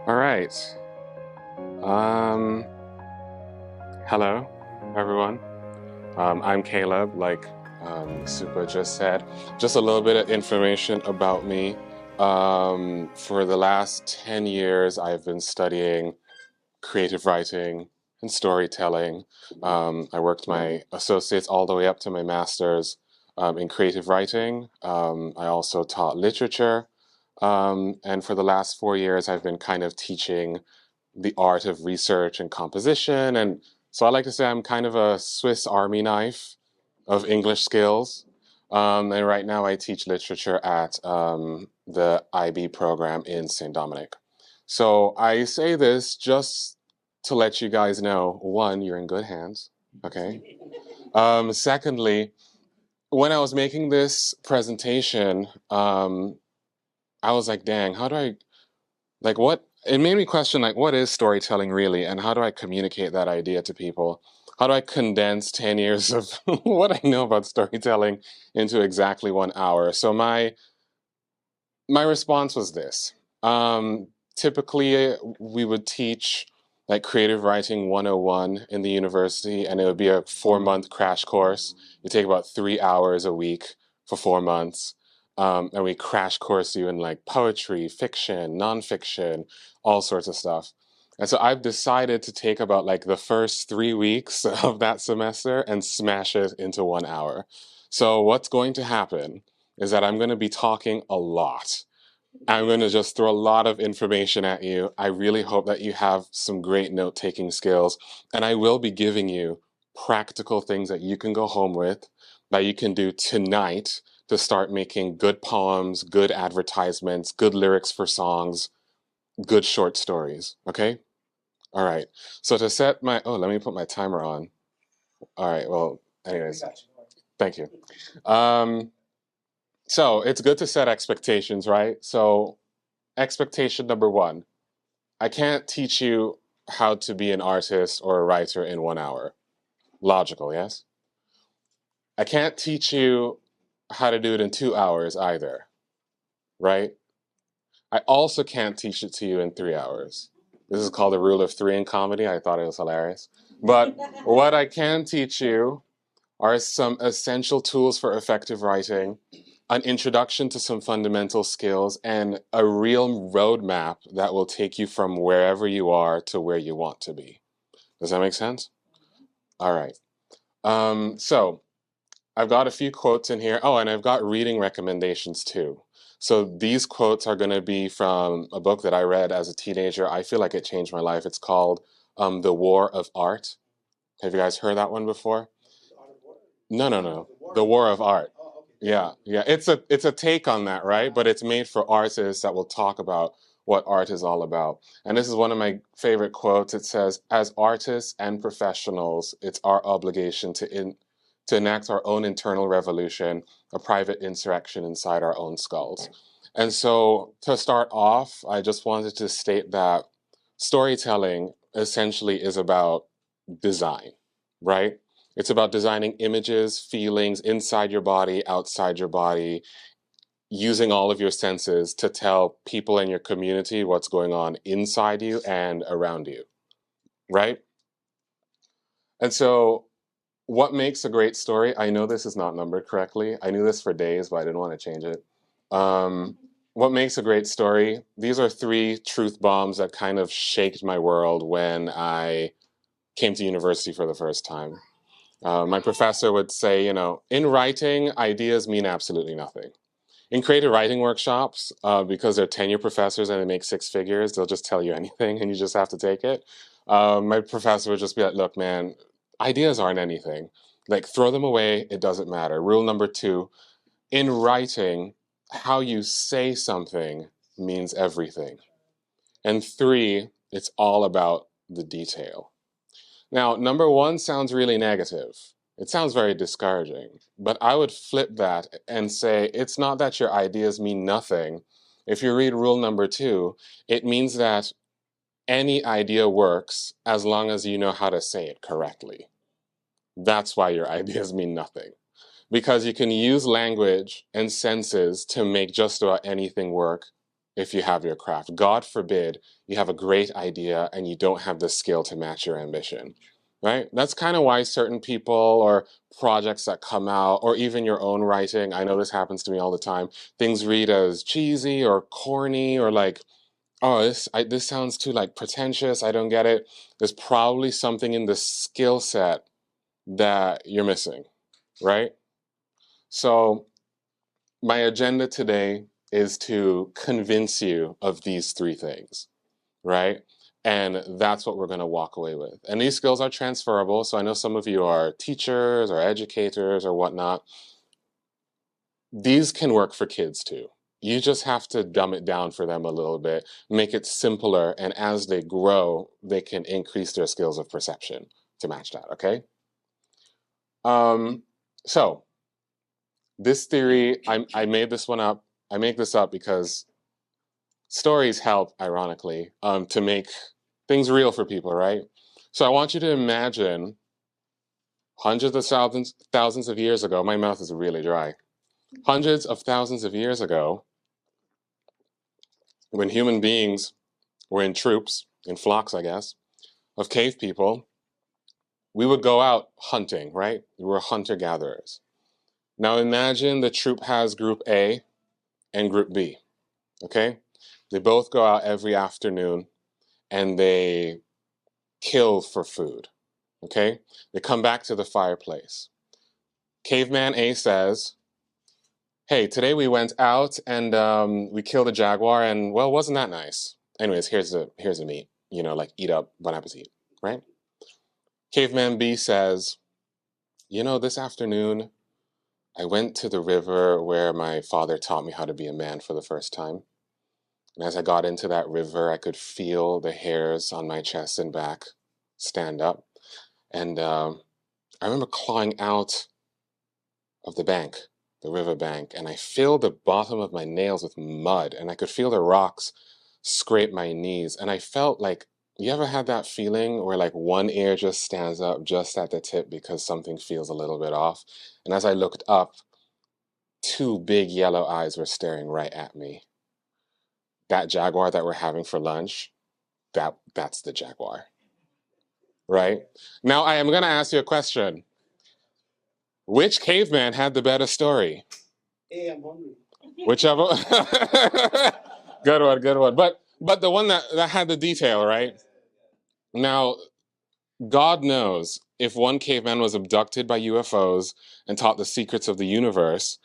All right. Um, Hello, everyone. I'm Caleb, like Supa just said. Just a little bit of information about me. For the last 10 years, I've been studying creative writing and storytelling. I worked my associates all the way up to my master's in creative writing. I also taught literature. And for the last 4 years, I've been kind of teaching the art of research and composition. And so I like to say I'm kind of a Swiss Army knife of English skills. And right now I teach literature at the IB program in St. Dominic. So I say this just to let you guys know, one, you're in good hands, okay? Secondly, when I was making this presentation, I was like, dang, how do I like what it made me question like what is storytelling really and how do I communicate that idea to people? How do I condense 10 years of what I know about storytelling into exactly 1 hour? So my response was this. Typically we would teach like creative writing 101 in the university, and it would be a 4 month crash course. You take about 3 hours a week for 4 months. And we crash course you in like poetry, fiction, nonfiction, all sorts of stuff. And so I've decided to take about like the first 3 weeks of that semester and smash it into 1 hour. So what's going to happen is that I'm going to be talking a lot. I'm going to just throw a lot of information at you. I really hope that you have some great note taking skills. And I will be giving you practical things that you can go home with, that you can do tonight to start making good poems, good advertisements, good lyrics for songs, good short stories. Okay? All right. So to set my, oh, let me put my timer on. All right. Well, anyways, thank you. Um, so it's good to set expectations, right? So expectation number one, I can't teach you how to be an artist or a writer in 1 hour. Logical, yes? I can't teach you how to do it in 2 hours either, right? I also can't teach it to you in 3 hours. This is called the rule of three in comedy. I thought it was hilarious. But what I can teach you are some essential tools for effective writing, an introduction to some fundamental skills, and a real roadmap that will take you from wherever you are to where you want to be. Does that make sense? All right. So I've got a few quotes in here. Oh, and I've got reading recommendations too. So these quotes are going to be from a book that I read as a teenager. I feel like it changed my life. It's called The War of Art. Have you guys heard that one before? No, no, no. The War of Art. Yeah, yeah. It's a take on that, right? But it's made for artists that will talk about what art is all about. And this is one of my favorite quotes. It says, "As artists and professionals, it's our obligation to enact our own internal revolution, a private insurrection inside our own skulls." And so to start off, I just wanted to state that storytelling essentially is about design, right? It's about designing images, feelings inside your body, outside your body, using all of your senses to tell people in your community what's going on inside you and around you, right? And so, what makes a great story? I know this is not numbered correctly. I knew this for days, but I didn't want to change it. What makes a great story? These are three truth bombs that kind of shaked my world when I came to university for the first time. My professor would say, in writing, ideas mean absolutely nothing. In creative writing workshops, because they're tenure professors and they make six figures, they'll just tell you anything and you just have to take it. My professor would just be like, look, man, ideas aren't anything. Like, throw them away, it doesn't matter. Rule number two, in writing, how you say something means everything. And three, it's all about the detail. Now, number one sounds really negative. It sounds very discouraging. But I would flip that and say it's not that your ideas mean nothing. If you read rule number two, it means that any idea works as long as you know how to say it correctly. That's why your ideas mean nothing. because you can use language and senses to make just about anything work if you have your craft. God forbid you have a great idea and you don't have the skill to match your ambition, right? That's kind of why certain people or projects that come out, or even your own writing, I know this happens to me all the time, things read as cheesy or corny or like, oh, this sounds too like pretentious, I don't get it. There's probably something in the skill set that you're missing, right? So my agenda today is to convince you of these three things, right? And that's what we're going to walk away with. And these skills are transferable. So I know some of you are teachers or educators or whatnot. These can work for kids too. You just have to dumb it down for them a little bit, make it simpler, and as they grow, they can increase their skills of perception to match that, okay? So this theory, I made this one up. I make this up because stories help, ironically, to make things real for people, right? So I want you to imagine hundreds of thousands of years ago. My mouth is really dry. Hundreds of thousands of years ago, when human beings were in troops, in flocks, I guess, of cave people, we would go out hunting, right? We were hunter-gatherers. Now imagine the troop has group A and group B, okay? They both go out every afternoon and they kill for food, okay? They come back to the fireplace. Caveman A says, hey, today we went out and we killed a jaguar and, well, wasn't that nice? Anyways, here's the meat, you know, like eat up, bon appetit, right? Caveman B says, you know, this afternoon I went to the river where my father taught me how to be a man for the first time. And as I got into that river, I could feel the hairs on my chest and back stand up. And I remember clawing out of the bank, the river bank, and I filled the bottom of my nails with mud, and I could feel the rocks scrape my knees. And I felt like, you ever had that feeling where like one ear just stands up just at the tip because something feels a little bit off? And as I looked up, two big yellow eyes were staring right at me. That jaguar that we're having for lunch, that's the jaguar, right? Now I am going to ask you a question. Which caveman had the better story? Hey, I'm hungry. Whichever. Good one, good one. But the one that had the detail, right? Now, God knows if one caveman was abducted by UFOs and taught the secrets of the universe,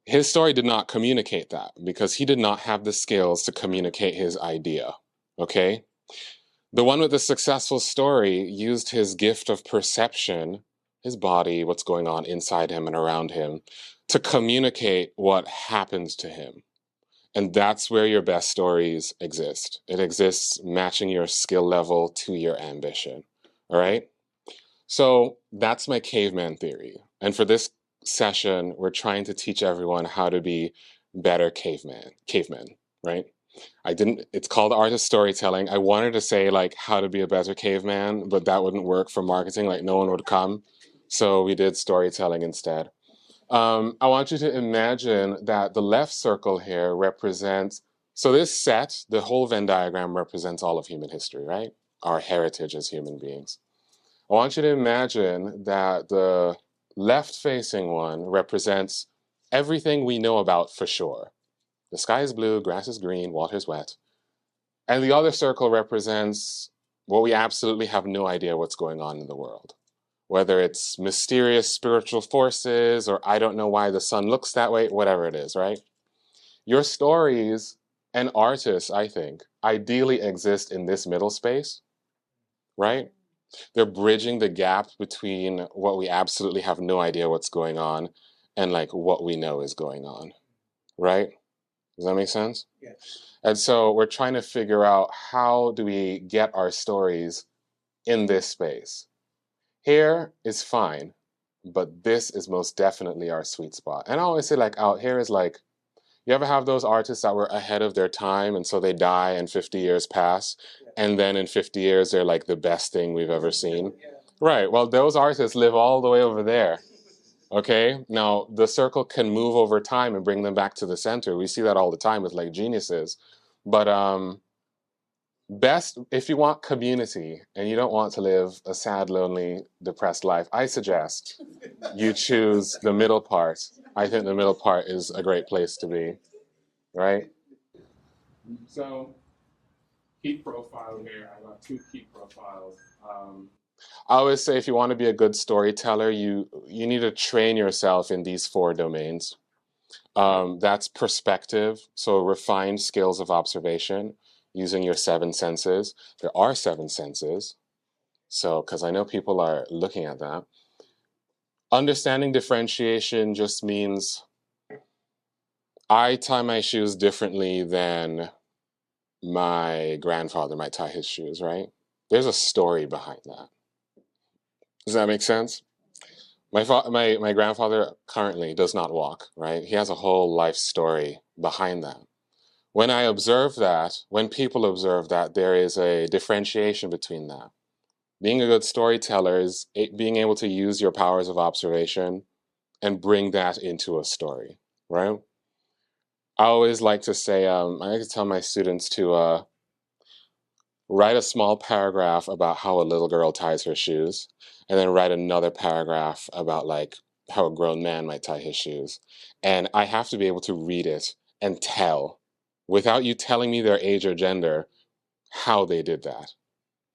his story did not communicate that because he did not have the skills to communicate his idea. Okay? The one with the successful story used his gift of perception, his body, what's going on inside him and around him, to communicate what happens to him. And that's where your best stories exist. It exists matching your skill level to your ambition. All right? So that's my caveman theory. And for this session, we're trying to teach everyone how to be better cavemen, right? It's called the art of storytelling. I wanted to say like how to be a better caveman, but that wouldn't work for marketing, like no one would come. So we did storytelling instead. I want you to imagine that the left circle here represents, so this set, the whole Venn diagram represents all of human history, right? Our heritage as human beings. I want you to imagine that the left-facing one represents everything we know about for sure. The sky is blue, grass is green, water is wet. And the other circle represents what we absolutely have no idea what's going on in the world. Whether it's mysterious spiritual forces or I don't know why the sun looks that way, whatever it is, right? Your stories and artists, I think, ideally exist in this middle space, right? They're bridging the gap between what we absolutely have no idea what's going on and like what we know is going on, right? Does that make sense? Yes. And so we're trying to figure out how do we get our stories in this space. Here is fine, but this is most definitely our sweet spot. And I always say like out here is like, you ever have those artists that were ahead of their time and so they die and 50 years pass and then in 50 years they're like the best thing we've ever seen? Right, well those artists live all the way over there. Okay, now the circle can move over time and bring them back to the center. We see that all the time with like geniuses. But best if you want community and you don't want to live a sad, lonely, depressed life, I suggest you choose the middle part. I think the middle part is a great place to be, right? So, keep profile here. I got two key profiles. I always say if you want to be a good storyteller, you need to train yourself in these four domains. That's perspective, so refined skills of observation using your seven senses. There are seven senses, so because I know people are looking at that. Understanding differentiation just means I tie my shoes differently than my grandfather might tie his shoes, right? There's a story behind that. Does that make sense? My grandfather currently does not walk, right? He has a whole life story behind that. When I observe that, when people observe that, there is a differentiation between that. Being a good storyteller is being able to use your powers of observation and bring that into a story, right? I always like to say, I like to tell my students to write a small paragraph about how a little girl ties her shoes, and then write another paragraph about like how a grown man might tie his shoes. And I have to be able to read it and tell, without you telling me their age or gender, how they did that.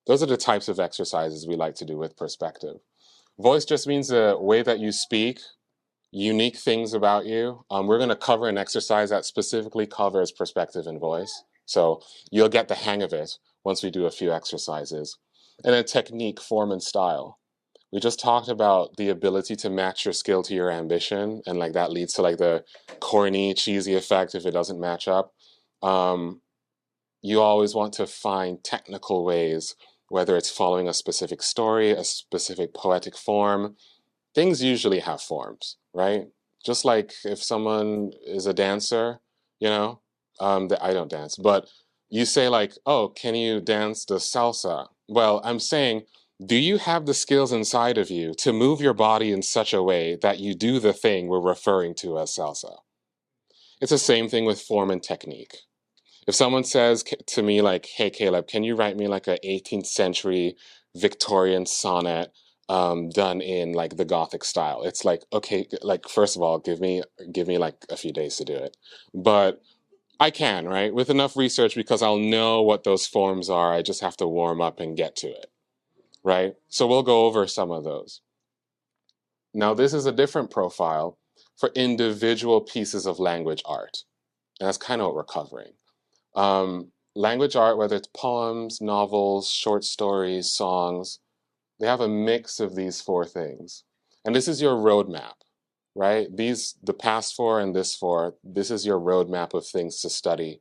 Those are the types of exercises we like to do with perspective. Voice just means the way that you speak, unique things about you. We're going to cover an exercise that specifically covers perspective and voice. So you'll get the hang of it once we do a few exercises. And then technique, form, and style. We just talked about the ability to match your skill to your ambition, and like that leads to like the corny, cheesy effect if it doesn't match up. Um, you always want to find technical ways, whether it's following a specific story, a specific poetic form. Things usually have forms, right? Just like if someone is a dancer, you know, I don't dance, but you say like, "Oh, can you dance the salsa?" Well, I'm saying, do you have the skills inside of you to move your body in such a way that you do the thing we're referring to as salsa? It's the same thing with form and technique. If someone says to me like, "Hey Caleb, can you write me like a 18th century Victorian sonnet done in like the Gothic style?" It's like, okay, like first of all, give me like a few days to do it, but I can, right, with enough research because I'll know what those forms are. I just have to warm up and get to it, right? So we'll go over some of those. Now, this is a different profile for individual pieces of language art, and that's kind of what we're covering. Language art, whether it's poems, novels, short stories, songs, they have a mix of these four things. And this is your roadmap, right? The past four and this four, this is your roadmap of things to study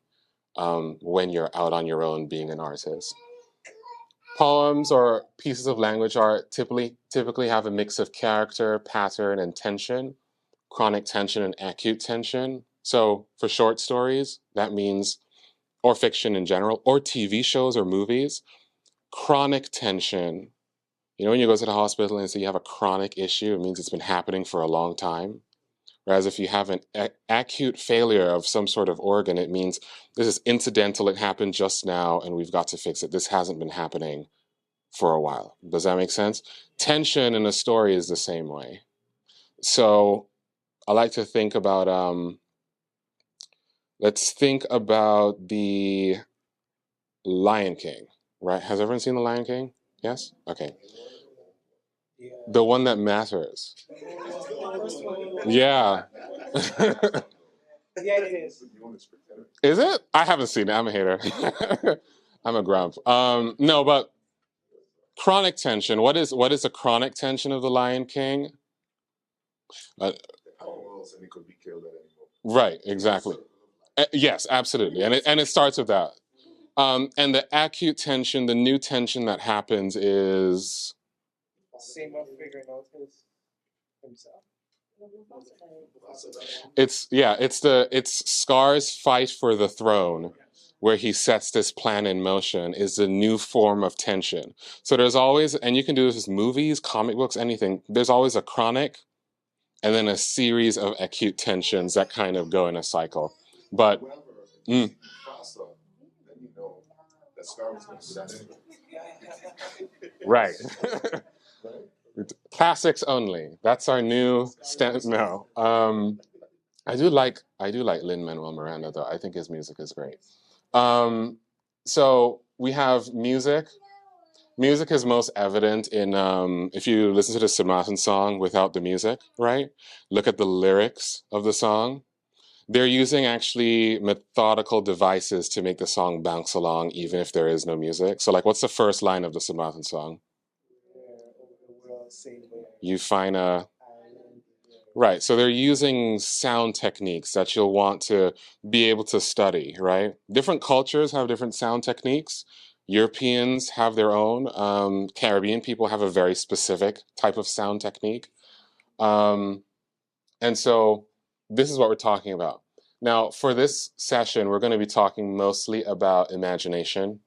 when you're out on your own being an artist. Poems or pieces of language art typically have a mix of character, pattern, and tension, chronic tension and acute tension. So for short stories, that means or fiction in general, or TV shows or movies, chronic tension. You know, when you go to the hospital and say you have a chronic issue, it means it's been happening for a long time. Whereas if you have an acute failure of some sort of organ, it means this is incidental, it happened just now, and we've got to fix it. This hasn't been happening for a while. Does that make sense? Tension in a story is the same way. So I like to think about, let's think about the Lion King, right? Has everyone seen The Lion King? Yes? Okay. The one that matters. Yeah. Is it? I haven't seen it. I'm a hater. I'm a grump. No, but chronic tension. What is the chronic tension of The Lion King? Uh, right, exactly. Yes, absolutely. And it starts with that. And the acute tension, the new tension that happens is it's Scar's fight for the throne, where he sets this plan in motion, is a new form of tension. So there's always, and you can do this with movies, comic books, anything. There's always a chronic and then a series of acute tensions that kind of go in a cycle. But mm, right. Classics only. That's our new stand. No, I do like Lin-Manuel Miranda though. I think his music is great. Um, so we have music. Music is most evident in if you listen to the Samanthan song without the music, right? Look at the lyrics of the song. They're using actually methodical devices to make the song bounce along even if there is no music. So like what's the first line of the Samanthan song? You find a right. So they're using sound techniques that you'll want to be able to study, right? Different cultures have different sound techniques. Europeans have their own. Caribbean people have a very specific type of sound technique. Um, and so this is what we're talking about. Now, for this session, we're going to be talking mostly about imagination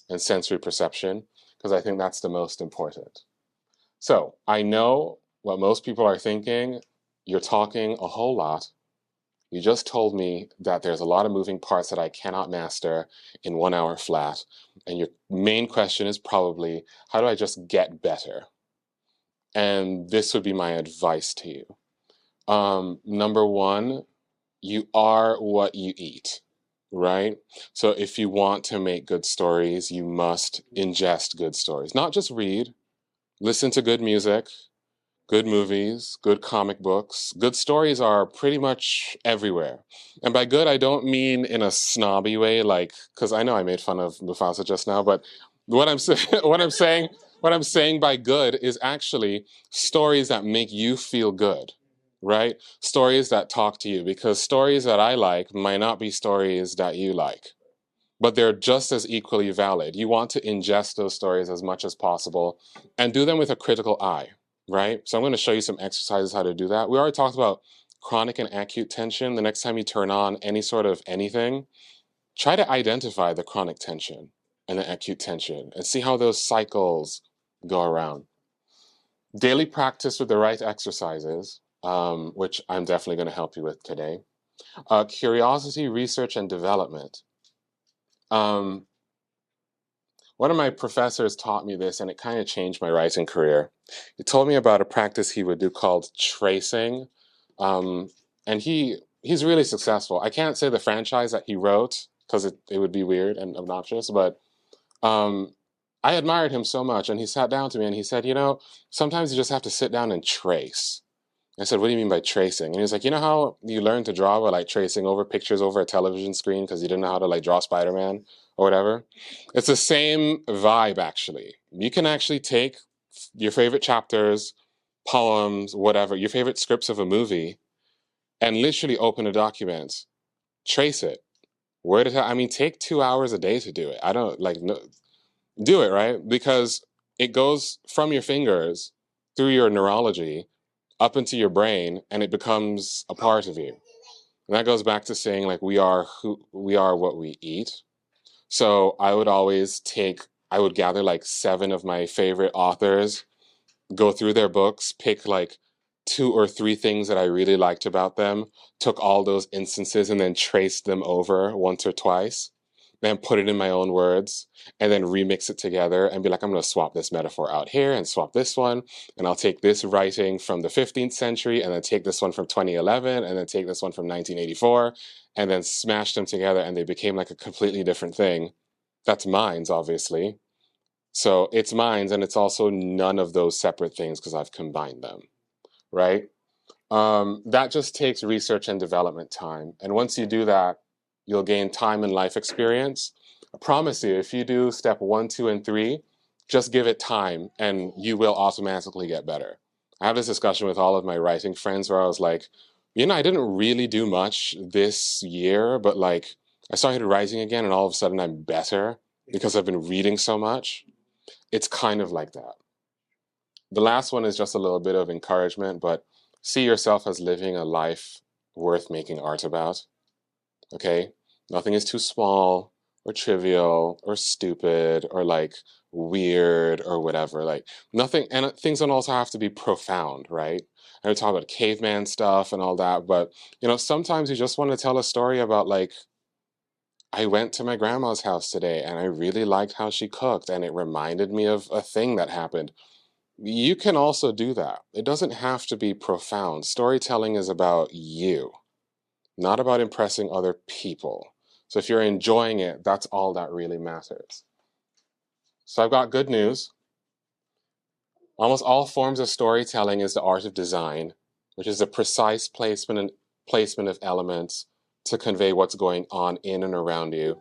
and sensory perception because I think that's the most important. So I know what most people are thinking. You're talking a whole lot. You just told me that there's a lot of moving parts that I cannot master in 1 hour flat. And your main question is probably, how do I just get better? And this would be my advice to you. Number one, you are what you eat, right? So if you want to make good stories, you must ingest good stories. Not just read, listen to good music, good movies, good comic books. Good stories are pretty much everywhere. And by good, I don't mean in a snobby way, like, because I know I made fun of Mufasa just now, but what I'm saying, what I'm saying by good is actually stories that make you feel good, right? Stories that talk to you, because stories that I like might not be stories that you like, but they're just as equally valid. You want to ingest those stories as much as possible and do them with a critical eye, right? So I'm going to show you some exercises how to do that. We already talked about chronic and acute tension. The next time you turn on any sort of anything, try to identify the chronic tension and the acute tension and see how those cycles go around. Daily practice with the right exercises, which I'm definitely going to help you with today. Curiosity, research, and development. Um, One of my professors taught me this, and it kind of changed my writing career. He told me about a practice he would do called tracing, um, and he's really successful. I can't say the franchise that he wrote because it would be weird and obnoxious, but um, I admired him so much, and he sat down to me and he said, sometimes you just have to sit down and trace. I said, what do you mean by tracing? And he was like, you know how you learn to draw by like tracing over pictures over a television screen because you didn't know how to like draw Spider-Man or whatever? It's the same vibe actually. You can actually take your favorite chapters, poems, whatever, your favorite scripts of a movie, and literally open a document, trace it. I mean, take 2 hours a day to do it. I don't like no, do it, right? Because it goes from your fingers through your neurology up into your brain and it becomes a part of you. And that goes back to saying like we are what we eat. So I would gather like 7 of my favorite authors, go through their books, pick like 2 or 3 things that I really liked about them, took all those instances and then traced them over once or twice, then put it in my own words, and then remix it together and be like, I'm going to swap this metaphor out here and swap this one. And I'll take this writing from the 15th century and then take this one from 2011 and then take this one from 1984 and then smash them together and they became like a completely different thing. That's minds, obviously. So it's minds and it's also none of those separate things because I've combined them, right? That just takes research and development time. And once you do that, you'll gain time and life experience. I promise you, if you do step 1, 2, and 3, just give it time and you will automatically get better. I have this discussion with all of my writing friends where I was like, I didn't really do much this year, but like I started writing again and all of a sudden I'm better because I've been reading so much. It's kind of like that. The last one is just a little bit of encouragement, but see yourself as living a life worth making art about. Okay? Nothing is too small or trivial or stupid or like weird or whatever. Like nothing, and things don't also have to be profound, right? and we talk about caveman stuff and all that. But, you know, sometimes you just want to tell a story about, like, I went to my grandma's house today and I really liked how she cooked and it reminded me of a thing that happened. You can also do that. It doesn't have to be profound. Storytelling is about you, not about impressing other people. So if you're enjoying it, that's all that really matters. So I've got good news. Almost all forms of storytelling is the art of design, which is the precise placement of elements to convey what's going on in and around you.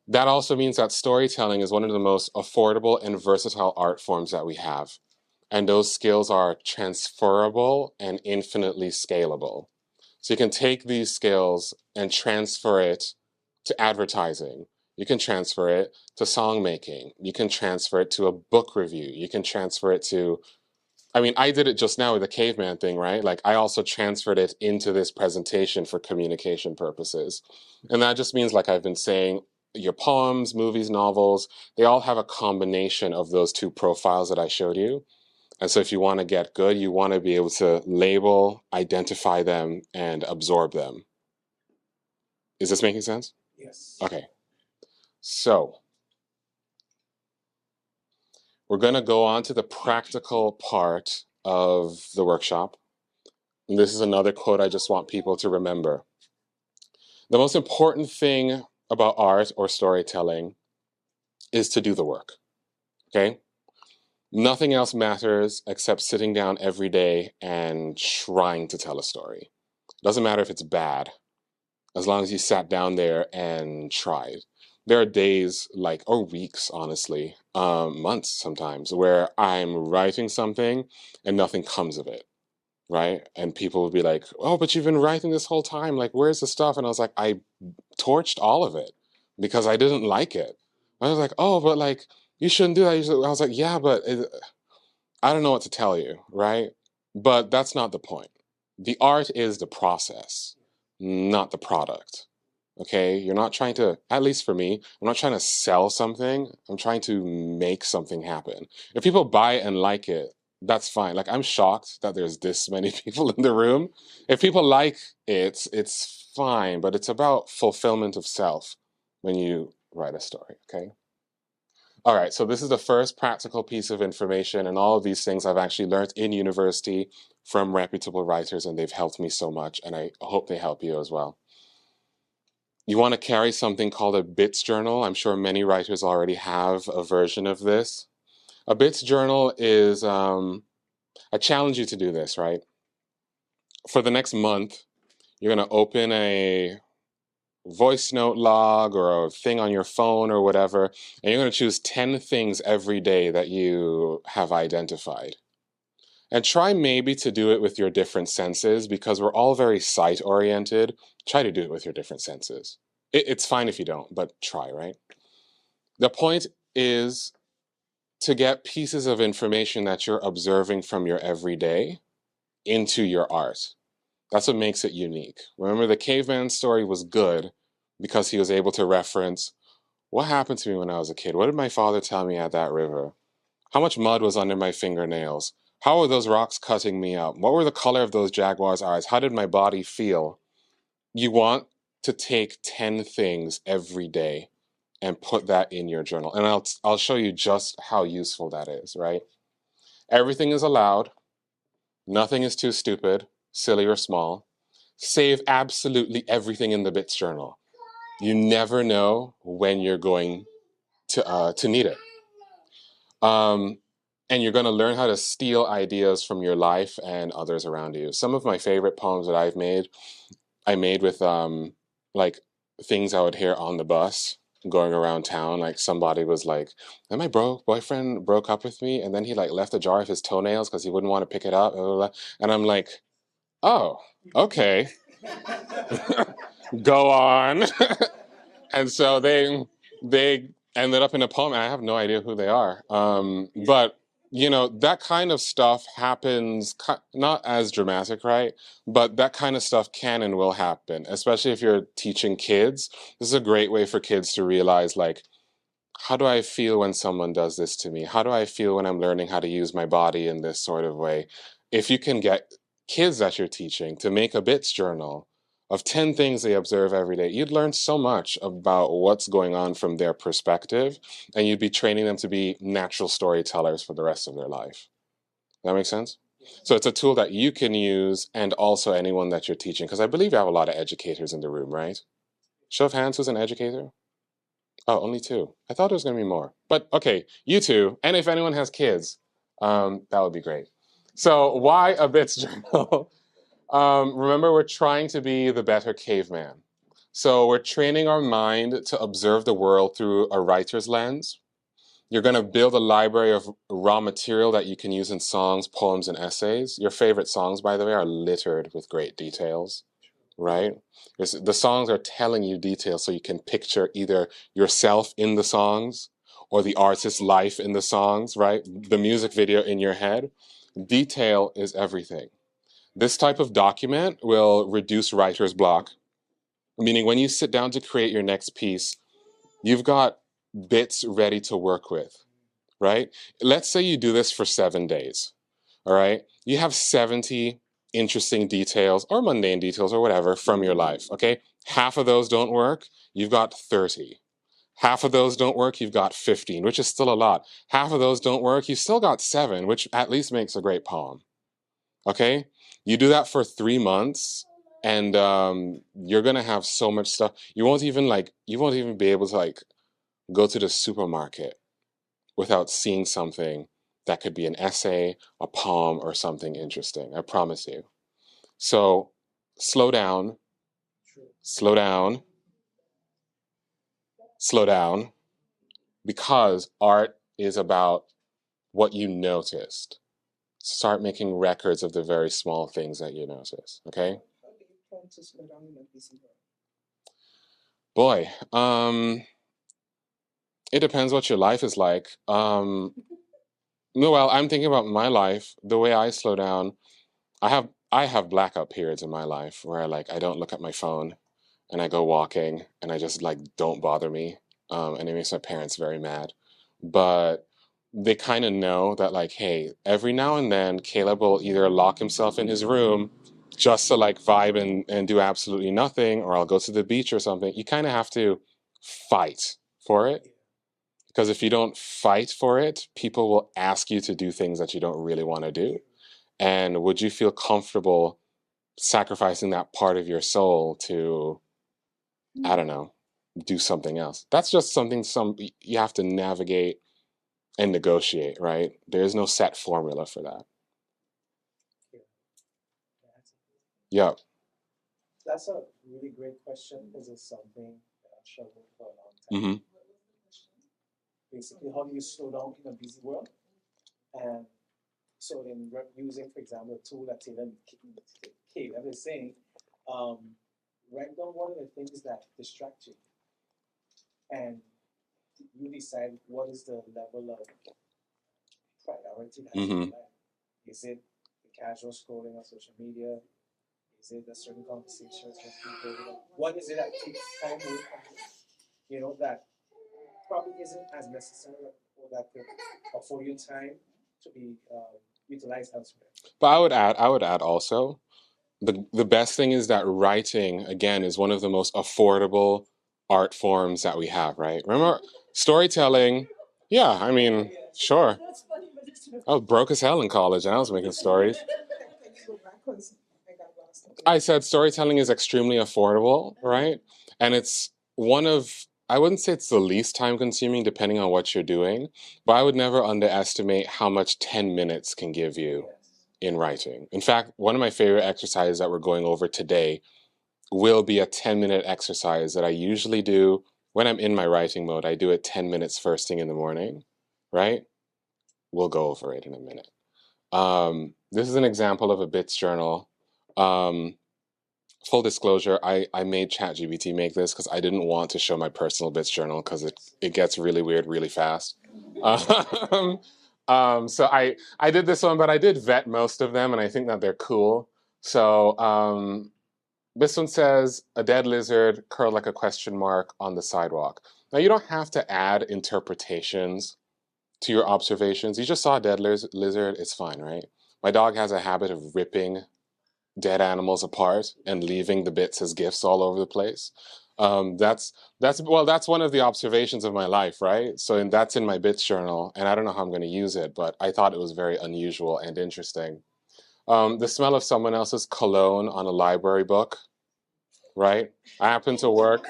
That also means that storytelling is one of the most affordable and versatile art forms that we have. And those skills are transferable and infinitely scalable. So you can take these skills and transfer it to advertising. You can transfer it to song making. You can transfer it to a book review. You can transfer it to, I mean, I did it just now with the caveman thing, right? Like, I also transferred it into this presentation for communication purposes. And that just means, like I've been saying, your poems, movies, novels, they all have a combination of those two profiles that I showed you. And so if you want to get good, you want to be able to label, identify them, and absorb them. Is this making sense? Yes. Okay. So we're going to go on to the practical part of the workshop. And this is another quote I just want people to remember. The most important thing about art or storytelling is to do the work. Okay? Nothing else matters except sitting down every day and trying to tell a story. Doesn't matter if it's bad, as long as you sat down there and tried. There are days, like, or weeks, honestly, months sometimes, where I'm writing something and nothing comes of it, right? And people would be like, oh, but you've been writing this whole time. Like, where's the stuff? And I was like, I torched all of it because I didn't like it. I was like, oh, but like, you shouldn't do that. I was like, yeah, but I don't know what to tell you, right? But that's not the point. The art is the process, not the product. Okay? You're not trying to, at least for me, I'm not trying to sell something. I'm trying to make something happen. If people buy it and like it, that's fine. Like, I'm shocked that there's this many people in the room. If people like it, it's fine, but it's about fulfillment of self when you write a story, okay? All right, so this is the first practical piece of information, and all of these things I've actually learned in university from reputable writers, and they've helped me so much, and I hope they help you as well. You want to carry something called a bits journal. I'm sure many writers already have a version of this. A bits journal is, I challenge you to do this, right? For the next month, you're going to open a voice note log or a thing on your phone or whatever, and you're going to choose 10 things every day that you have identified. And try maybe to do it with your different senses, because we're all very sight oriented. Try to do it with your different senses. It's fine if you don't, but try, right? The point is to get pieces of information that you're observing from your everyday into your art. That's what makes it unique. Remember, the caveman story was good because he was able to reference, what happened to me when I was a kid? What did my father tell me at that river? How much mud was under my fingernails? How were those rocks cutting me up? What were the color of those jaguar's eyes? How did my body feel? You want to take 10 things every day and put that in your journal. And I'll show you just how useful that is, right? Everything is allowed. Nothing is too stupid, silly, or small. Save absolutely everything in the bits journal. You never know when you're going to need it. And you're going to learn how to steal ideas from your life and others around you. Some of my favorite poems that I made with like things I would hear on the bus going around town. Like, somebody was like, "And my boyfriend broke up with me, and then he like left a jar of his toenails because he wouldn't want to pick it up." Blah, blah, blah. And I'm like, "Oh, okay, go on." And so they ended up in a poem. I have no idea who they are, but you know, that kind of stuff happens, not as dramatic, right? But that kind of stuff can and will happen, especially if you're teaching kids. This is a great way for kids to realize, like, how do I feel when someone does this to me? How do I feel when I'm learning how to use my body in this sort of way? If you can get kids that you're teaching to make a bits journal of 10 things they observe every day, you'd learn so much about what's going on from their perspective, and you'd be training them to be natural storytellers for the rest of their life. That makes sense? So it's a tool that you can use, and also anyone that you're teaching, because I believe you have a lot of educators in the room, right? Show of hands, who's an educator? Oh, only two. I thought there was going to be more. But okay, you two, and if anyone has kids, that would be great. So why a bits journal? Remember, we're trying to be the better caveman. So we're training our mind to observe the world through a writer's lens. You're going to build a library of raw material that you can use in songs, poems, and essays. Your favorite songs, by the way, are littered with great details, right? The songs are telling you details so you can picture either yourself in the songs or the artist's life in the songs, right? The music video in your head. Detail is everything. This type of document will reduce writer's block, meaning when you sit down to create your next piece, you've got bits ready to work with, right? Let's say you do this for 7 days, all right? You have 70 interesting details or mundane details or whatever from your life, okay? Half of those don't work, you've got 30. Half of those don't work, you've got 15, which is still a lot. Half of those don't work, you've still got 7, which at least makes a great poem. Okay, you do that for 3 months, and you're gonna have so much stuff. You won't even be able to like go to the supermarket without seeing something that could be an essay, a poem, or something interesting. I promise you. So slow down, slow down, slow down, because art is about what you noticed. Start making records of the very small things that you notice. Okay. Boy, it depends what your life is like. No, well, I'm thinking about my life. The way I slow down, I have blackout periods in my life where I don't look at my phone, and I go walking, and I just like don't bother me, and it makes my parents very mad. But they kind of know that like, hey, every now and then Caleb will either lock himself in his room just to like vibe and do absolutely nothing, or I'll go to the beach or something. You kind of have to fight for it. Because if you don't fight for it, people will ask you to do things that you don't really want to do. And would you feel comfortable sacrificing that part of your soul to, I don't know, do something else? That's just something you have to navigate and negotiate, right? There is no set formula for that. Yeah. That's a really great question. This is something that I've struggled for a long time. Hmm. Basically, how do you slow down in a busy world? And so, using, for example, a tool that Caleb is saying, um, write down one of the things that distract you, and you decide what is the level of priority that has in Hmm. your life. Is it the casual scrolling on social media? Is it a certain conversations with people? What is it that takes time away from you? That probably isn't as necessary, or that could afford you time to be utilized elsewhere. But I would add also, the best thing is that writing, again, is one of the most affordable art forms that we have, right? Remember, storytelling, yeah, I mean, sure. I was broke as hell in college and I was making stories. I said storytelling is extremely affordable, right? And it's one of, I wouldn't say it's the least time consuming depending on what you're doing, but I would never underestimate how much 10 minutes can give you in writing. In fact, one of my favorite exercises that we're going over today will be a 10-minute exercise that I usually do when I'm in my writing mode. I do it 10 minutes first thing in the morning, right? We'll go over it in a minute. This is an example of a bits journal. Um, Full disclosure, I made ChatGPT make this because I didn't want to show my personal bits journal because it gets really weird really fast. Um, so I did this one, but I did vet most of them, and I think that they're cool. So this one says a dead lizard curled like a question mark on the sidewalk. Now you don't have to add interpretations to your observations. You just saw a dead lizard, it's fine, right? My dog has a habit of ripping dead animals apart and leaving the bits as gifts all over the place. That's one of the observations of my life, right? So that's in my bits journal, and I don't know how I'm going to use it, but I thought it was very unusual and interesting. The smell of someone else's cologne on a library book, right? I happen to work.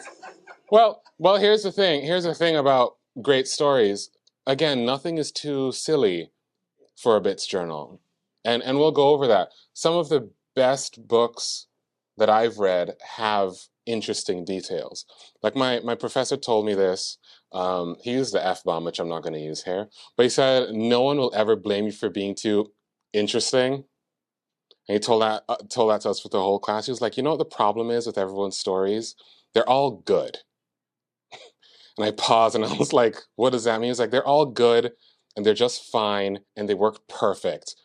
Well, here's the thing. Here's the thing about great stories. Again, nothing is too silly for a bits journal. And we'll go over that. Some of the best books that I've read have interesting details. Like my professor told me this. He used the F-bomb, which I'm not going to use here. But he said, no one will ever blame you for being too interesting. And he told that to us for the whole class. He was like, you know what the problem is with everyone's stories? They're all good. And I paused and I was like, what does that mean? It's like, they're all good and they're just fine and they work perfect.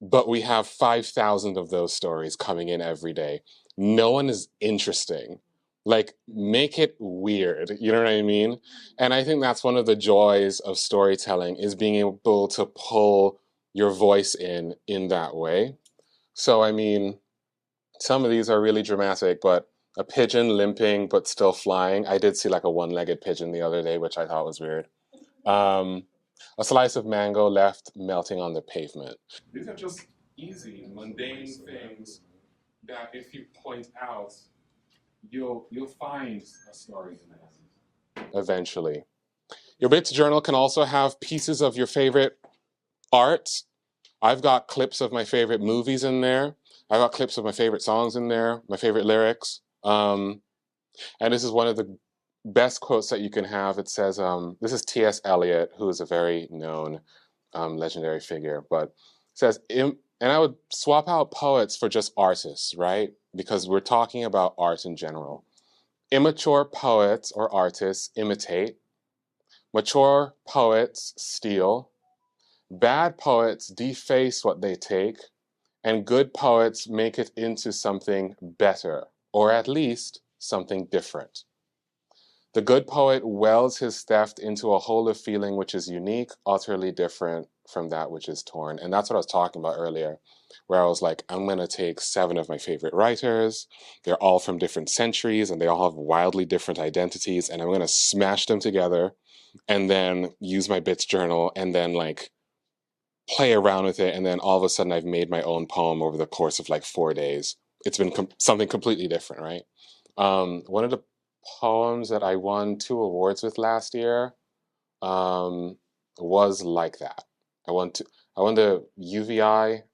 But we have 5,000 of those stories coming in every day. No one is interesting. Like, make it weird. You know what I mean? And I think that's one of the joys of storytelling is being able to pull your voice in that way. So, I mean, some of these are really dramatic, but a pigeon limping but still flying. I did see like a one-legged pigeon the other day, which I thought was weird. Um, a slice of mango left melting on the pavement. These are just easy, mundane things that if you point out, you'll find a story in it. Eventually. Your bits journal can also have pieces of your favorite art. I've got clips of my favorite movies in there. I've got clips of my favorite songs in there, my favorite lyrics. And this is one of the best quotes that you can have. It says, this is T.S. Eliot, who is a very known legendary figure, but it says, and I would swap out poets for just artists, right? Because we're talking about art in general. Immature poets or artists imitate. Mature poets steal. Bad poets deface what they take. And good poets make it into something better, or at least something different. The good poet welds his theft into a whole of feeling which is unique, utterly different from that which is torn. And that's what I was talking about earlier, where I was like, I'm going to take 7 of my favorite writers. They're all from different centuries and they all have wildly different identities. And I'm going to smash them together and then use my bits journal and then like play around with it. And then all of a sudden I've made my own poem over the course of like 4 days. It's been something completely different, right? One of the poems that I won 2 awards with last year was like that. I won the UVI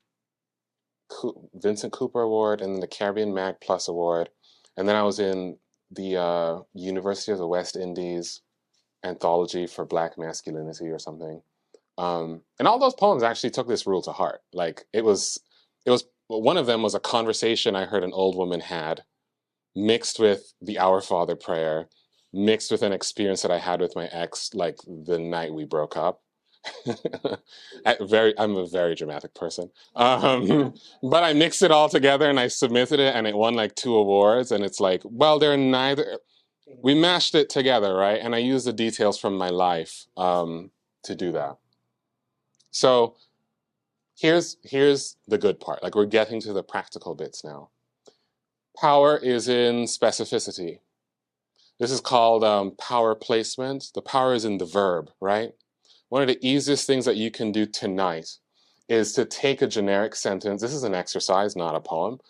Vincent Cooper Award and then the Caribbean Mag Plus Award, and then I was in the University of the West Indies anthology for Black masculinity or something. And all those poems actually took this rule to heart. Like it was one of them was a conversation I heard an old woman had mixed with the Our Father prayer, mixed with an experience that I had with my ex, like the night we broke up. I'm a very dramatic person. But I mixed it all together and I submitted it and it won like 2 awards. And it's like, well, they're neither, we mashed it together, right? And I used the details from my life to do that. So here's the good part. Like we're getting to the practical bits now. Power is in specificity. This is called power placement. The power is in the verb, right? One of the easiest things that you can do tonight is to take a generic sentence. This is an exercise, not a poem.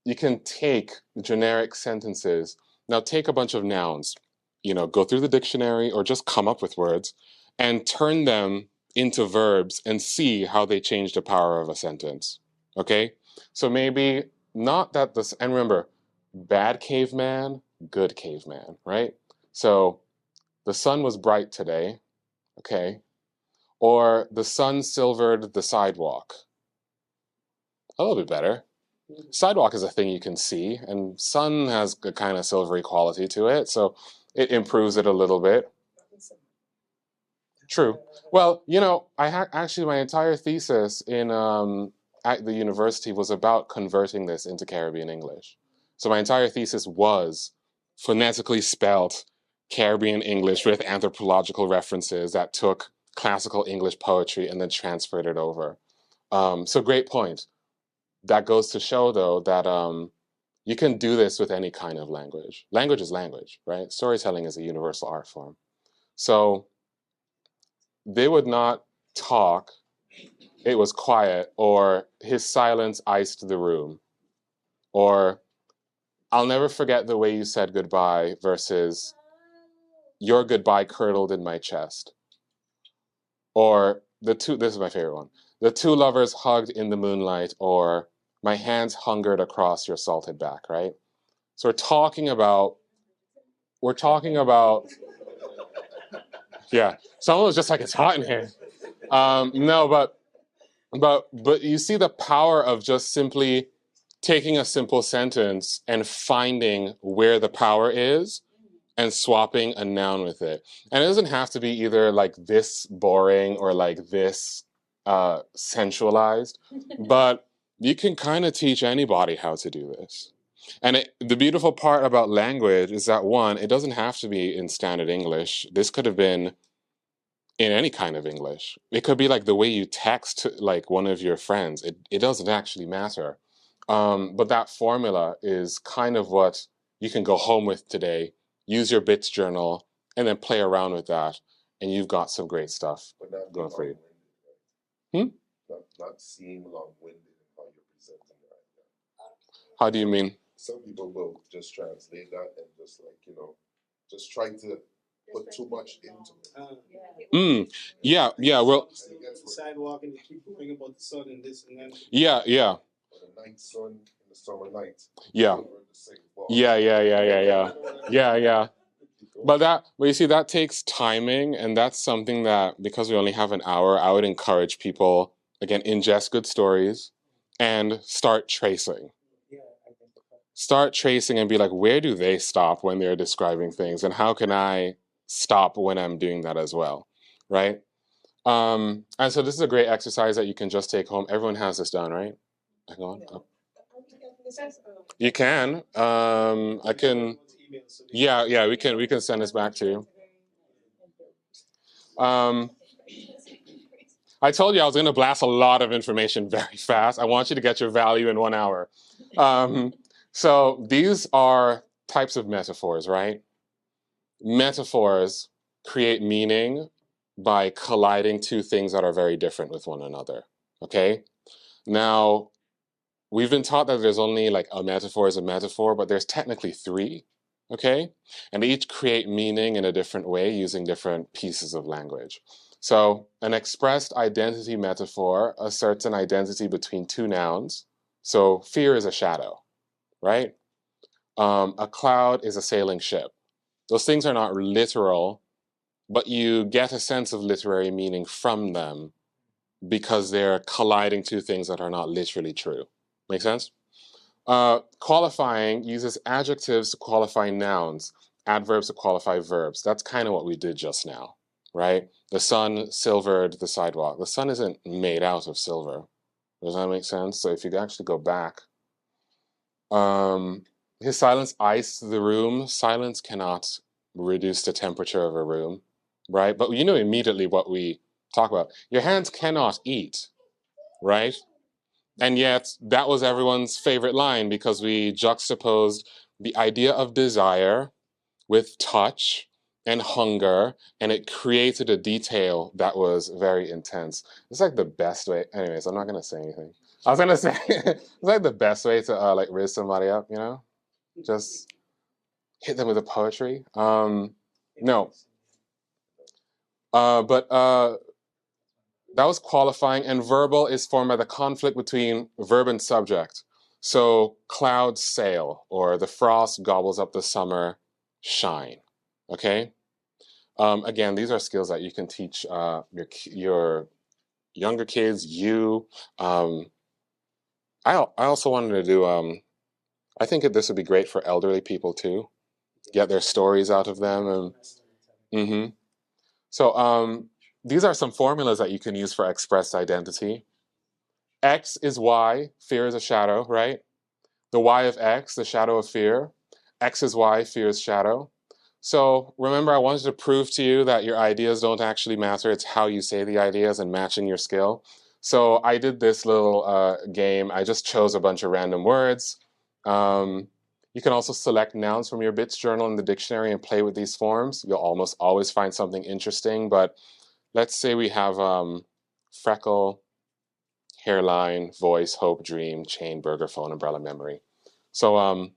You can take generic sentences. Now take a bunch of nouns, go through the dictionary or just come up with words and turn them into verbs and see how they change the power of a sentence. Okay? So maybe not that this, and remember, bad caveman, good caveman, right? So the sun was bright today, okay? Or the sun silvered the sidewalk. A little bit better. Sidewalk is a thing you can see, and sun has a kind of silvery quality to it, so it improves it a little bit. True. Well, actually my entire thesis in at the university was about converting this into Caribbean English. So my entire thesis was phonetically spelt Caribbean English with anthropological references that took classical English poetry and then transferred it over. So great point. that goes to show, though, that you can do this with any kind of language. Language is language, right? Storytelling is a universal art form. So they would not talk, it was quiet, or his silence iced the room, or I'll never forget the way you said goodbye versus your goodbye curdled in my chest. Or this is my favorite one. The two lovers hugged in the moonlight, or my hands hungered across your salted back, right? So we're talking about, yeah. Someone was just like, it's hot in here. No, but you see the power of just simply taking a simple sentence and finding where the power is and swapping a noun with it. And it doesn't have to be either like this boring or like this sensualized, but you can kind of teach anybody how to do this. And the beautiful part about language is that, one, it doesn't have to be in standard English. This could have been in any kind of English. It could be like the way you text like one of your friends. It doesn't actually matter. But that formula is kind of what you can go home with today, use your bits journal, and then play around with that, and you've got some great stuff going for you. Hmm? Not seem long-winded in how you're presenting your idea. How do you mean? Some people will just translate that and just just try to put too much into it. Yeah. Well, sidewalk and you keep going about the sun and this and that. Yeah. Or the night sun in the summer night. Yeah. Yeah. But you see, that takes timing, and that's something that, because we only have an hour, I would encourage people, again, ingest good stories and start tracing. Start tracing and be like, where do they stop when they're describing things, and how can I stop when I'm doing that as well, right? And so this is a great exercise that you can just take home. Everyone has this done, right? Hang on. You can. I can. Yeah. We can send this back to you. I told you I was going to blast a lot of information very fast. I want you to get your value in 1 hour. So these are types of metaphors, right? Metaphors create meaning by colliding two things that are very different with one another. Okay? Now, we've been taught that there's only like a metaphor is a metaphor, but there's technically three. Okay? And they each create meaning in a different way using different pieces of language. So an expressed identity metaphor asserts an identity between two nouns. So fear is a shadow, right? A cloud is a sailing ship. Those things are not literal, but you get a sense of literary meaning from them because they're colliding two things that are not literally true. Make sense? Qualifying uses adjectives to qualify nouns, adverbs to qualify verbs. That's kind of what we did just now, right? The sun silvered the sidewalk. The sun isn't made out of silver. Does that make sense? So if you actually go back, his silence iced the room. Silence cannot reduce the temperature of a room, right? But you know immediately what we talk about. Your hands cannot eat, right? And yet that was everyone's favorite line because we juxtaposed the idea of desire with touch and hunger, and it created a detail that was very intense. It's like the best way. Anyways, I'm not gonna say anything. I was gonna say it's like the best way to like raise somebody up, you know, just hit them with the poetry. No, but that was qualifying, and verbal is formed by the conflict between verb and subject. So clouds sail, or the frost gobbles up the summer shine. Okay. Again, these are skills that you can teach your younger kids. I also wanted to do. I think this would be great for elderly people too. Get their stories out of them, and so these are some formulas that you can use for expressed identity. X is Y. Fear is a shadow, right? The Y of X, the shadow of fear. X is Y. Fear is shadow. So remember, I wanted to prove to you that your ideas don't actually matter. It's how you say the ideas and matching your skill. So I did this little game. I just chose a bunch of random words. You can also select nouns from your bits journal in the dictionary and play with these forms. You'll almost always find something interesting, but let's say we have freckle, hairline, voice, hope, dream, chain, burger, phone, umbrella, memory. So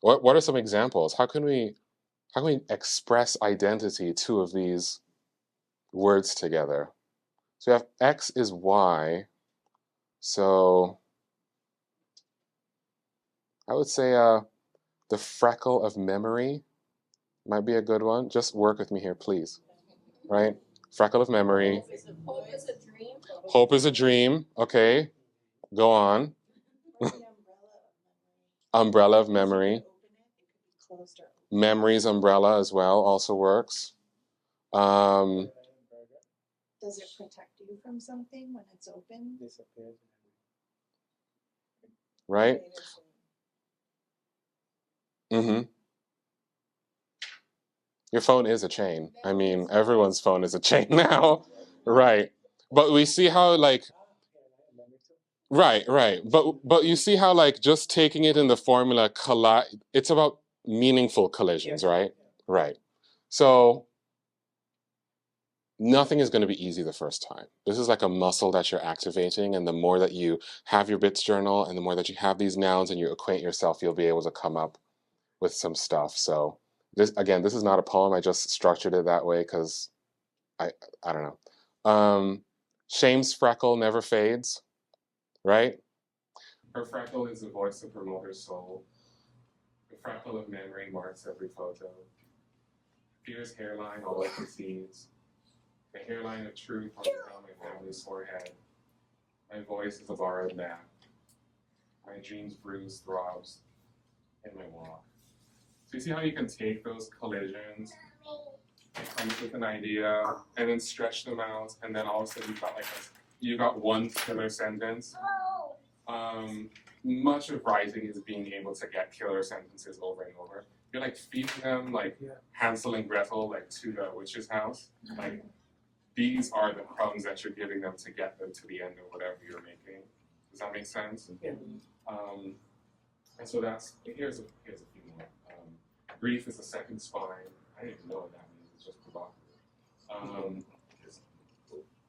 what are some examples? How can we express identity, two of these words together? So we have X is Y. So I would say the freckle of memory might be a good one. Just work with me here, please. Right? Freckle of memory. Hope is a dream. Hope is a dream. Okay. Go on. Umbrella of memory. Memories umbrella as well also works. Does it protect you from something when it's open? Right? Mm-hmm. Your phone is a chain. I mean, everyone's phone is a chain now. Right. But we see how like right. But you see how like just taking it in the formula it's about meaningful collisions, right? Right. So nothing is going to be easy the first time. This is like a muscle that you're activating, and the more that you have your bits journal and the more that you have these nouns and you acquaint yourself, you'll be able to come up with some stuff. So this is not a poem. I just structured it that way because I don't know. Shame's freckle never fades, right? Her freckle is the voice of her mother's soul. The freckle of memory marks every photo. Fear's hairline always precedes. The hairline of truth runs down my family's forehead. My voice is a borrowed nap. My dreams bruise throbs in my walk. So you see how you can take those collisions and come up with an idea and then stretch them out, and then all of a sudden you got one killer sentence. Much of writing is being able to get killer sentences over and over. You're like feeding them like Hansel and Gretel like to the witch's house. Like these are the crumbs that you're giving them to get them to the end of whatever you're making. Does that make sense? Yeah. And so here's a few more. Grief is a second spine. I didn't even know what that means. It's just provocative.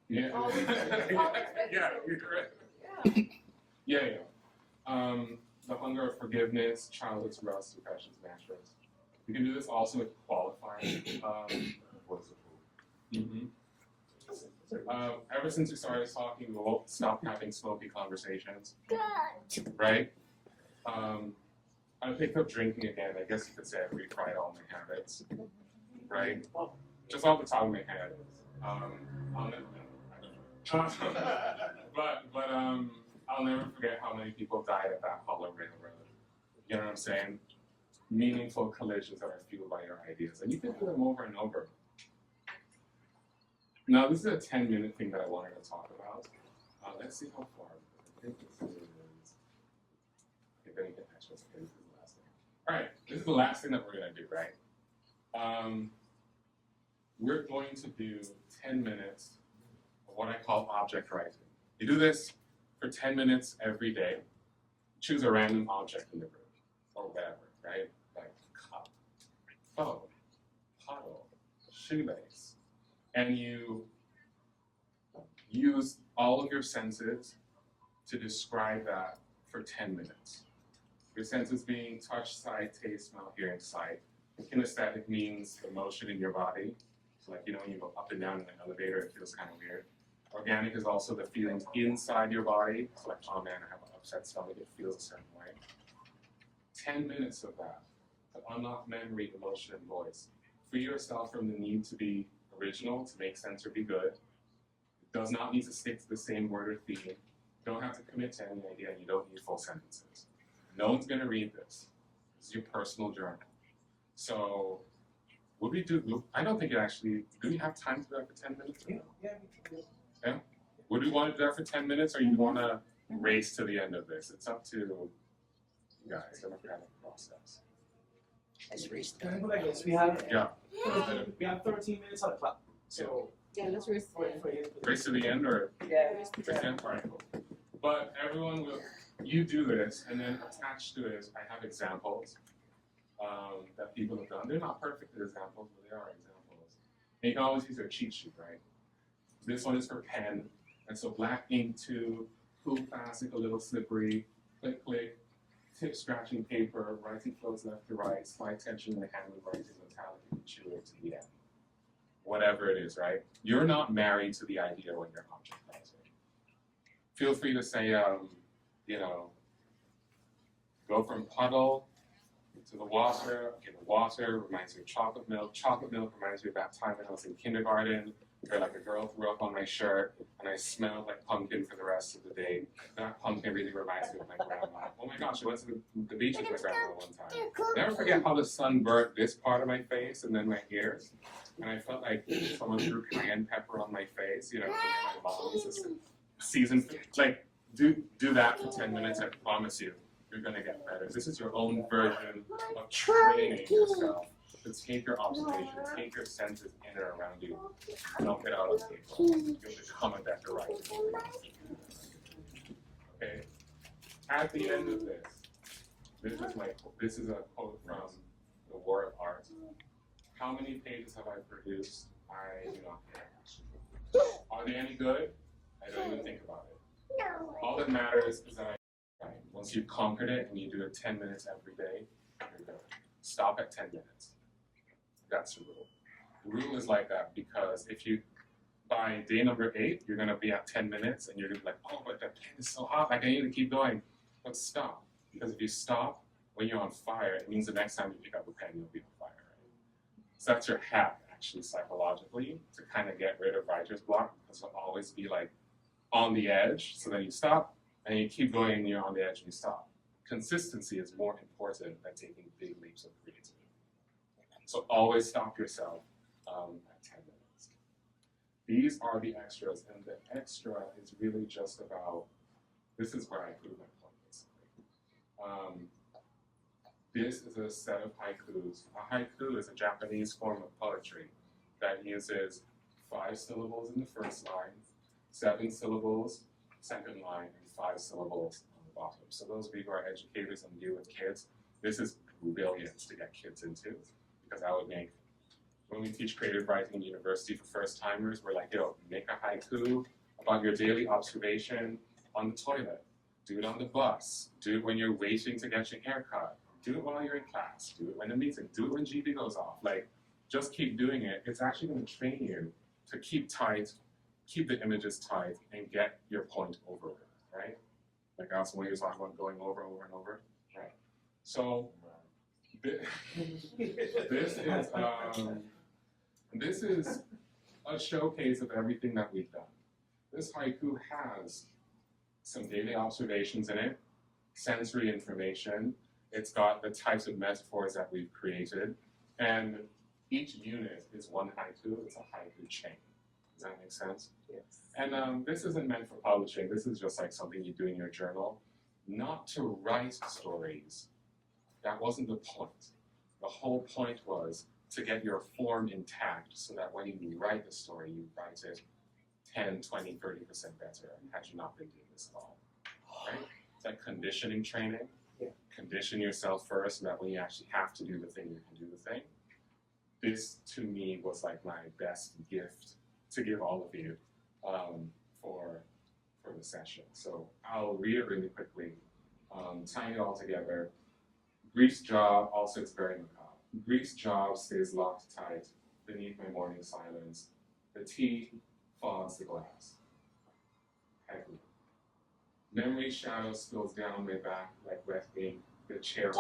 Yeah, you're correct. Yeah. The hunger of forgiveness, childhood's rust, depression's mattress. You can do this also with qualifying. Ever since we started talking, we won't stop having smoky conversations. Right? I picked up drinking again. I guess you could say I retried all my habits. Right? Just off the top of my head. I'll never forget how many people died at that Hollow Railroad. You know what I'm saying? Meaningful collisions that are fueled by your ideas. And you can do them over and over. Now, this is a 10-minute thing that I wanted to talk about. Let's see how far. I think this is... If anything extra, this is the last thing. All right, this is the last thing that we're going to do, right? We're going to do 10 minutes of what I call object writing. You do this for 10 minutes every day. Choose a random object in the room or whatever, right? Like cup, phone, puddle, shoelace. And you use all of your senses to describe that for 10 minutes. Your senses being touch, sight, taste, smell, hearing, sight. Kinesthetic means the motion in your body. So like, when you go up and down in an elevator, it feels kind of weird. Organic is also the feelings inside your body. So like, oh man, I have an upset stomach, it feels a certain way. 10 minutes of that to unlock memory, emotion, and voice. Free yourself from the need to be original, to make sense or be good. It does not need to stick to the same word or theme. You don't have to commit to any idea, and you don't need full sentences. No one's going to read this. This is your personal journal. So, I don't think do we have time to do that for 10 minutes? Yeah? Would we want to do that for 10 minutes, or you want to race to the end of this? It's up to you guys. I'm going to process. Like this. We have 13 minutes on the clock. So Yeah, let's race to the end. Race to the end, or Yeah, race to race to the the end. end? All right, cool. But everyone will, you do this, and then attached to it, I have examples that people have done. They're not perfect examples, but they are examples. And you can always use your cheat sheet, right? This one is for pen, and so black ink tube, cool plastic, a little slippery, click, click, tip scratching paper, writing flows left to right, slight tension in the hand with writing metallic and chew it to the end. Whatever it is, right? You're not married to the idea when you're object writing. Feel free to say, you know, go from puddle to the water. Okay, the water reminds me of chocolate milk. Chocolate milk reminds me of that time when I was in kindergarten, where like a girl threw up on my shirt and I smelled like pumpkin for the rest of the day. That pumpkin really reminds me of my grandma. Oh my gosh, I went to the beach with my grandma one time. Never forget how the sun burnt this part of my face and then my ears. And I felt like someone threw cayenne pepper on my face, you know, my mom's season. Like, do that for 10 minutes, I promise you, you're gonna get better. This is your own version of training yourself to take your observation, take your senses in and around you, knock it out on paper. You'll become a better writer. Okay? At the end of this, this is a quote from The War of Art. How many pages have I produced? I do not care. Are they any good? I don't even think about it. All that matters is that once you've conquered it and you do it 10 minutes every day, you're good. Stop at 10 minutes. That's the rule. The rule is like that because if you, by day number 8, you're going to be at 10 minutes and you're going to be like, oh, but that pen is so hot, like I need to keep going. But stop. Because if you stop when you're on fire, it means the next time you pick up a pen, you'll be on fire, right? So that's your hack, actually, psychologically, to kind of get rid of writer's block, because it'll always be like on the edge, so then you stop, and you keep going and you're on the edge and you stop. Consistency is more important than taking big leaps of creativity. So always stop yourself at 10 minutes. These are the extras, and the extra is really just about, this is where I prove my point, basically. This is a set of haikus. A haiku is a Japanese form of poetry that uses 5 syllables in the first line, 7 syllables, second line, and 5 syllables on the bottom. So those of you who are educators and deal with kids, this is brilliant to get kids into, because I would make, when we teach creative writing in university for first timers, we're like, yo, make a haiku about your daily observation on the toilet. Do it on the bus. Do it when you're waiting to get your haircut. Do it while you're in class. Do it when the meeting. Do it when GB goes off. Like, just keep doing it. It's actually going to train you to keep tight, keep the images tight, and get your point over with, right? Like also when you're talking about going over and over. Right. So this is a showcase of everything that we've done. This haiku has some daily observations in it, sensory information. It's got the types of metaphors that we've created, and each unit is one haiku. It's a haiku chain. Does that make sense? Yes. And this isn't meant for publishing. This is just like something you do in your journal, not to write stories. That wasn't the point. The whole point was to get your form intact so that when you write the story, you write it 10, 20, 30% better had you not been doing this at all. Right? It's like conditioning training. Yeah. Condition yourself first so that when you actually have to do the thing, you can do the thing. This, to me, was like my best gift to give all of you for the session. So I'll read it really quickly, tying it all together. Grief's jaw also is very macabre. Grief's jaw stays locked tight beneath my morning silence. The tea fogs the glass. Haiku. Memory's shadow spills down my back like wet ink. The chair.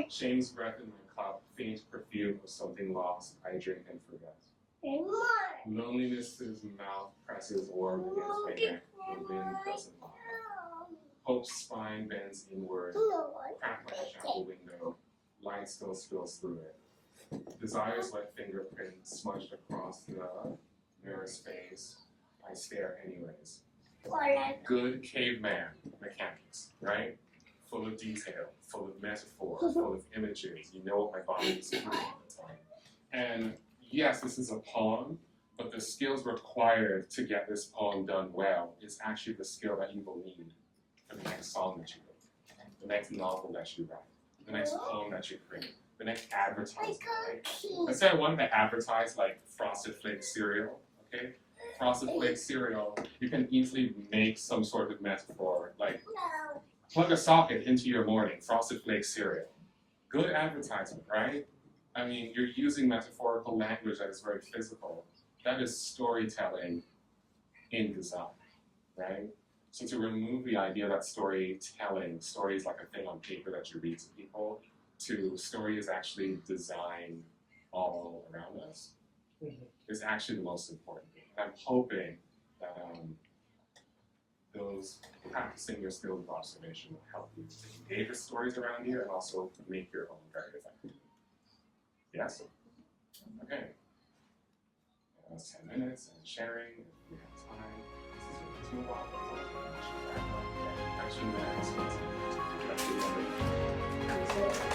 Shame's breath in my cup, faint perfume of something lost. I drink and forget. Loneliness's mouth presses warm against my neck. The wind doesn't lie. Hope's spine bends inward. Cracked like a chapel window. Light still spills through it. Desire's wet fingerprint smudged across the mirror's face. I stare anyways. Good caveman mechanics, right? Full of detail, full of metaphor, full of images. You know what my body is doing at the time. And yes, this is a poem, but the skills required to get this poem done well is actually the skill that you will need for the next song that you write, the next novel that you write, the next poem that you create, the next advertisement, right? Let's say I wanted to advertise like Frosted Flakes cereal, okay? Frosted Flakes cereal, you can easily make some sort of metaphor, like plug a socket into your morning, Frosted Flakes cereal. Good advertisement, right? I mean, you're using metaphorical language that is very physical. That is storytelling in design, right? So to remove the idea that storytelling, story is like a thing on paper that you read to people, to story is actually design all around us, is actually the most important thing. I'm hoping that those practicing your skills of observation will help you to engage with stories around you and also make your own very effective. Yes? Okay. That's 10 minutes and sharing if we have time. This is a toolbox. Action there. That's